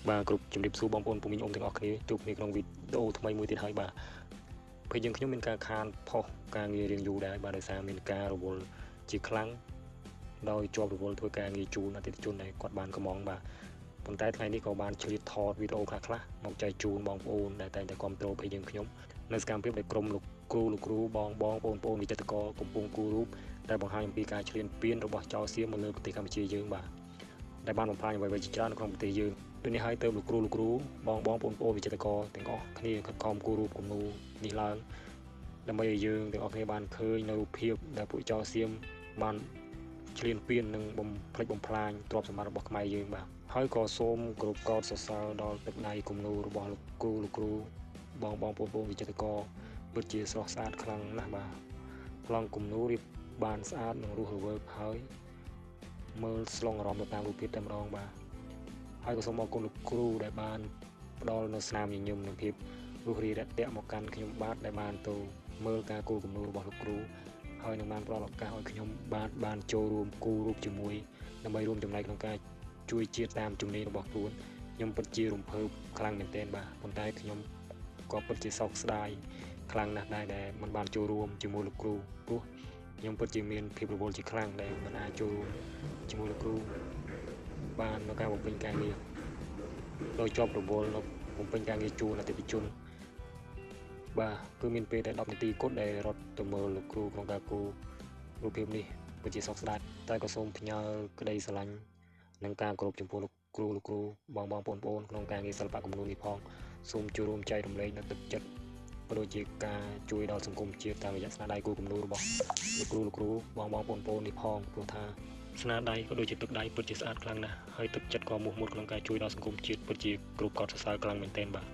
បាទគ្រប់ជំរាបសួរបងប្អូនពុំមីងអ៊ំទាំងអស់គ្នាជួបគ្នាក្នុងវីដេអូថ្មីមួយទៀតហើយបាទពេលយើងខ្ញុំមានការខានផុសការងាររៀងយូរដែរបាទដោយសារមានការរវល់ជាខ្លាំងដោយជាប់រវល់ធ្វើការងារជូនអតិថិជនដែលគាត់បានកំងបាទប៉ុន្តែថ្ងៃនេះក៏បានឆ្លៀតថតវីដេអូខ្លះៗមកចែកជូនបងប្អូនដែលតែងតែគ្រប់គ្រងពេលយើងខ្ញុំនៅសកម្មភាពដែលក្រុមលោកគ្រូបងប្អូនវិចិត្រករកំពុងគូររូបដែលបង្ហាញអំពីការឈ្លានពានរបស់ចៅសៀមមកលើប្រទេសកម្ពុជាយើងបាទដែលបានបំផ្លាញអ្វីៗជាច្រើននៅក្នុងប្រទេសយើងដូចនេះហើយទៅលោកគ្រូបងប្អូនវិចិត្រករទាំងអស់គ្នាខិតខំគូររូបគំនូរនេះឡើងដើម្បីឲ្យយើងទាំងអស់គ្នាបានឃើញនៅរូបភាពដែលពួកចៅសៀមបានឈ្លានពាននិងបំផ្លិចបំផ្លាញទ្រព្យសម្បត្តិរបស់ខ្មែរយើងបាទហើយក៏សូមគោរពកោតសរសើរដល់ទឹកដៃគំនូររបស់លោកគ្រូបងប្អូនវិចិត្រករពិតជាស្រស់ស្អាតខ្លាំងណាស់បាទប្លង់គំនូររៀបបានស្អាតនិងរស់រវើកហើយមើលស្លងអារម្មណ៍ទៅតាមរូបភាពតែម្ដងបាទហើយក៏សូមអរគុណលោកគ្រូដែលបានផ្ដល់នូវស្នាមញញឹមនិងភាពរស់រាយរាក់ទាក់មកកាន់ខ្ញុំបាទដែលបានទៅមើលការគូរគំនូររបស់លោកគ្រូហើយនឹងបានផ្ដល់ឱកាសឲ្យខ្ញុំបានចូលរួមគូររូបជាមួយដើម្បីរួមចំណែកក្នុងការជួយជាតិតាមជំនាញរបស់ខ្លួនខ្ញុំពិតជារំភើបខ្លាំងមែនទែនបាទប៉ុន្តែខ្ញុំក៏ពិតជាសោកស្ដាយខ្លាំងណាស់ដែរដែលមិនបានចូលរួមជាមួយលោកគ្រូព្រោះខ្ញុំពិតជាមានភាពរវល់ជាខ្លាំងដែលមិនអាចចូលរួមជាមួយលោកគ្រូបាននៅការបំពេញការងារដោយជាប់រវល់នៅបំពេញការងារជូនអតិថិជនបាទគឺមានពេលតែ10នាទីគត់ដែលរត់ទៅមើលលោកគ្រូក្នុងការគូររូបភាពនេះពិតជាសោកស្ដាយតែក៏សូមផ្ញើក្តីស្រឡាញ់និងការគោរពចំពោះលោកគ្រូបងប្អូនក្នុងការងារសិល្បៈគំនូរនេះផងសូមចូលរួមចែករំលែកនៅទឹកចិត្តក៏ដូចជាការជួយដល់សង្គមជាតិតាមរយៈស្នាដៃគូរគំនូររបស់លោកគ្រូបងប្អូននេះផងព្រោះថាស្នាដៃក៏ដូចជាទឹកដៃពិតជាស្អាតខ្លាំងណាស់ហើយទឹកចិត្តក៏មោះមុតក្នុងការជួយដល់សង្គមជាតិពិតជាគ្រប់កោតសរសើរខ្លាំងមែនទែនបាទ